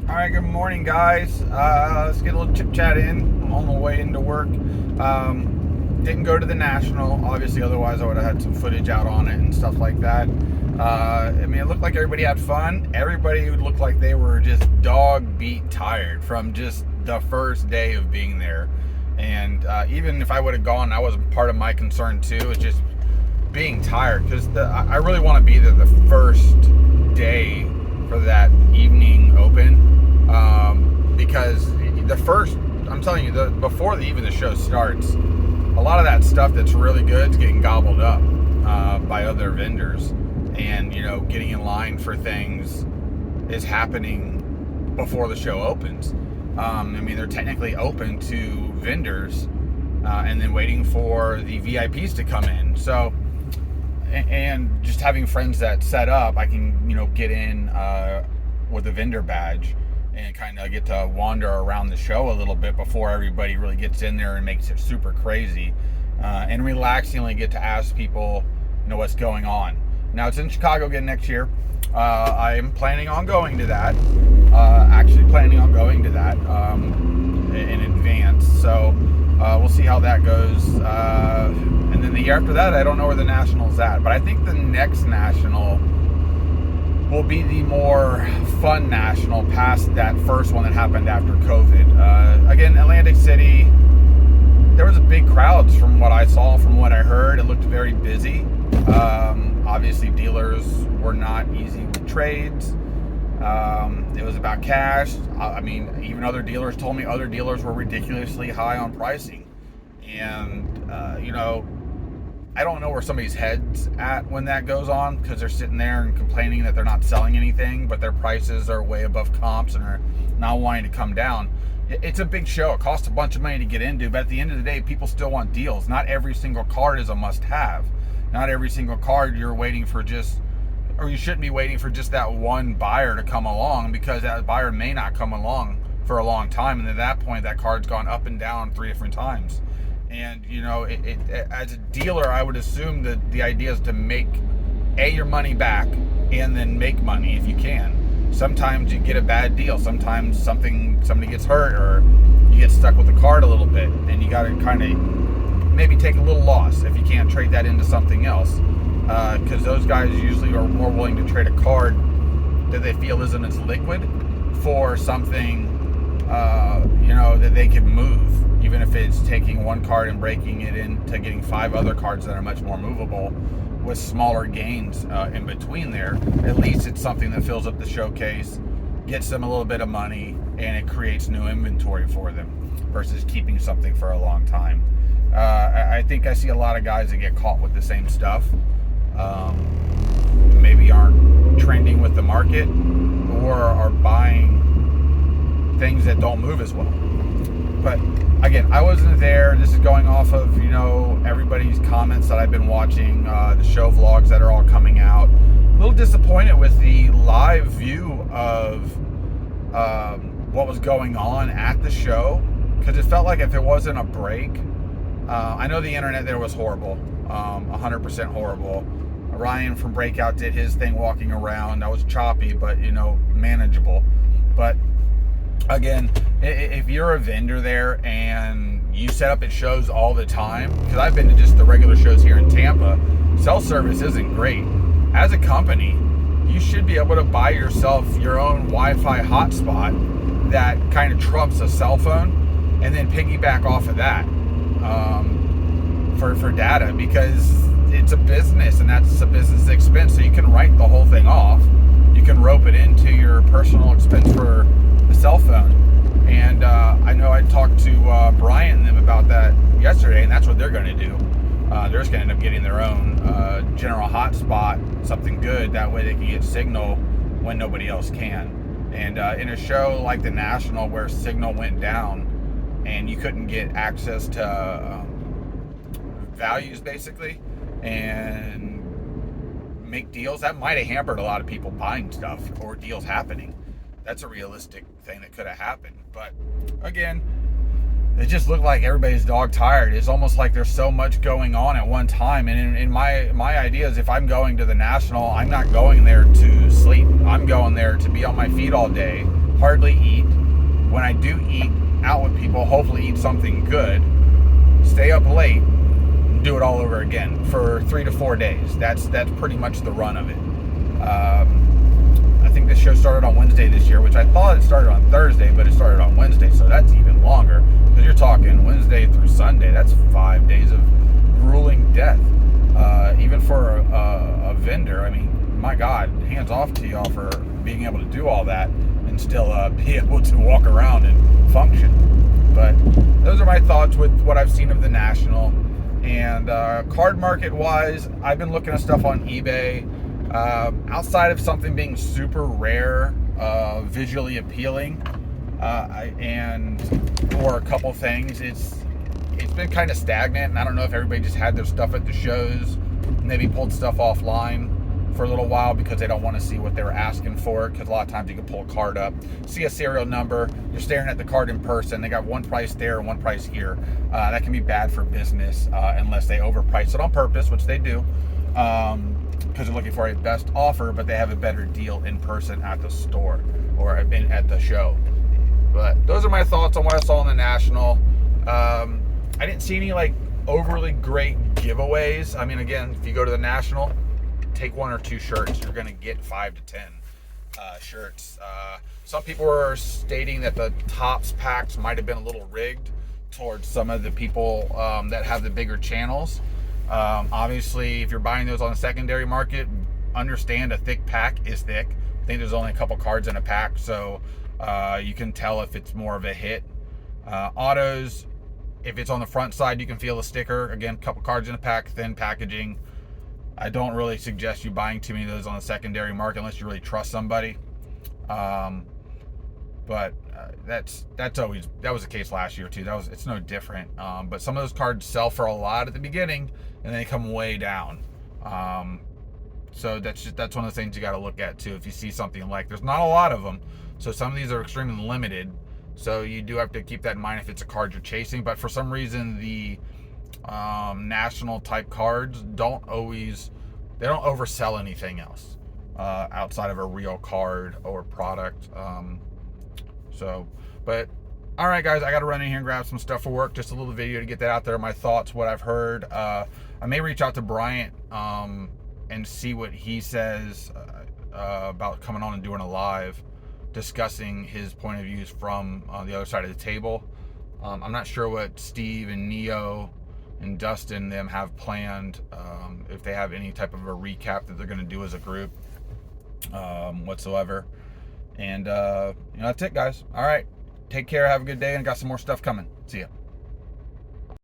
All right, good morning, guys. Let's get a little chit chat in. I'm on my way into work. Didn't go to the National, obviously, otherwise, I would have had some footage out on it and stuff like that. It looked like everybody had fun. Everybody looked like they were just dog beat tired from just the first day of being there. And even if I would have gone, that was part of my concern too, is just being tired because I really want to be there the first day for that evening open, because the first, I'm telling you, before even the show starts, a lot of that stuff that's really good is getting gobbled up by other vendors, and getting in line for things is happening before the show opens. They're technically open to vendors, and then waiting for the VIPs to come in. So, and just having friends that set up, I can get in with a vendor badge and kind of get to wander around the show a little bit before everybody really gets in there and makes it super crazy, and relaxingly get to ask people what's going on. Now, it's in Chicago again next year. I am planning on going to that, in advance. So we'll see how that goes. And then the year after that, I don't know where the National's at. But I think the next National will be the more fun National past that first one that happened after COVID. Again, Atlantic City, there was a big crowds from what I saw, from what I heard. It looked very busy. Obviously, dealers were not easy with trades. It was about cash. Even other dealers told me other dealers were ridiculously high on pricing. And, I don't know where somebody's head's at when that goes on, because they're sitting there and complaining that they're not selling anything, but their prices are way above comps and are not wanting to come down. It's a big show. It costs a bunch of money to get into, but at the end of the day, people still want deals. Not every single card is a must-have. Not every single card you're waiting for or you shouldn't be waiting for just that one buyer to come along, because that buyer may not come along for a long time, and at that point, that card's gone up and down 3 different times. And as a dealer, I would assume that the idea is to make your money back and then make money if you can. Sometimes you get a bad deal. Sometimes somebody gets hurt, or you get stuck with the card a little bit, and you got to kind of maybe take a little loss if you can't trade that into something else. Because those guys usually are more willing to trade a card that they feel isn't as liquid for something that they can move, even if it's taking one card and breaking it into getting 5 other cards that are much more movable with smaller gains in between there. At least it's something that fills up the showcase, gets them a little bit of money, and it creates new inventory for them versus keeping something for a long time. I think I see a lot of guys that get caught with the same stuff, maybe aren't trending with the market, or are buying things that don't move as well. But again, I wasn't there. This is going off of everybody's comments that I've been watching, the show vlogs that are all coming out. A little disappointed with the live view of what was going on at the show, because it felt like if there wasn't a break, I know the internet there was horrible, 100% horrible. Ryan from Breakout did his thing walking around. That was choppy, but manageable. But again, if you're a vendor there and you set up at shows all the time, because I've been to just the regular shows here in Tampa, cell service isn't great. As a company, you should be able to buy yourself your own Wi-Fi hotspot that kind of trumps a cell phone, and then piggyback off of that for data, because it's a business and that's a business expense. So you can write the whole thing off. You can rope it into your personal expense for the cell phone. And I know I talked to Brian and them about that yesterday, and that's what they're going to do. They're just going to end up getting their own general hotspot, something good. That way they can get signal when nobody else can. And in a show like the National, where signal went down and you couldn't get access to values basically and make deals, that might have hampered a lot of people buying stuff or deals happening. That's a realistic thing that could have happened. But again, it just looked like everybody's dog tired. It's almost like there's so much going on at one time. And in my idea is, if I'm going to the National, I'm not going there to sleep. I'm going there to be on my feet all day hardly eat. When I do eat out with people, hopefully eat something good, stay up late, do it all over again for 3 to 4 days. That's pretty much the run of it. I think the show started on Wednesday this year, which I thought it started on Thursday, but it started on Wednesday, so that's even longer. Because you're talking Wednesday through Sunday. That's 5 days of grueling death. Even for a vendor, I mean, my God, hands off to y'all for being able to do all that and still be able to walk around and function. But those are my thoughts with what I've seen of the National. And card market wise, I've been looking at stuff on eBay. Outside of something being super rare, visually appealing, or a couple things, it's been kind of stagnant. And I don't know if everybody just had their stuff at the shows, maybe pulled stuff offline for a little while because they don't want to see what they were asking for. Because a lot of times you can pull a card up, see a serial number, you're staring at the card in person, they got one price there and one price here. That can be bad for business unless they overprice it on purpose, which they do, because they're looking for a best offer, but they have a better deal in person at the store or at the show. But those are my thoughts on what I saw in the National. I didn't see any like overly great giveaways. I mean, again, if you go to the National, take 1 or 2 shirts, you're going to get 5 to 10 shirts. Some people were stating that the Topps packs might have been a little rigged towards some of the people that have the bigger channels. Obviously, if you're buying those on the secondary market, understand a thick pack is thick. I think there's only a couple cards in a pack, so you can tell if it's more of a hit. Autos, if it's on the front side, you can feel the sticker. Again, a couple cards in a pack, thin packaging. I don't really suggest you buying too many of those on the secondary market unless you really trust somebody. But that was the case last year too. It's no different. But some of those cards sell for a lot at the beginning and then they come way down. So that's one of the things you got to look at too. If you see something like, there's not a lot of them, so some of these are extremely limited. So you do have to keep that in mind if it's a card you're chasing. But for some reason, the National type cards don't oversell anything else outside of a real card or product. But all right, guys, I got to run in here and grab some stuff for work. Just a little video to get that out there. My thoughts, what I've heard. I may reach out to Bryant and see what he says about coming on and doing a live, discussing his point of views from the other side of the table. I'm not sure what Steve and Neo and Dustin them have planned, if they have any type of a recap that they're going to do as a group whatsoever. And that's it, guys. All right, take care, have a good day, and got some more stuff coming. See ya.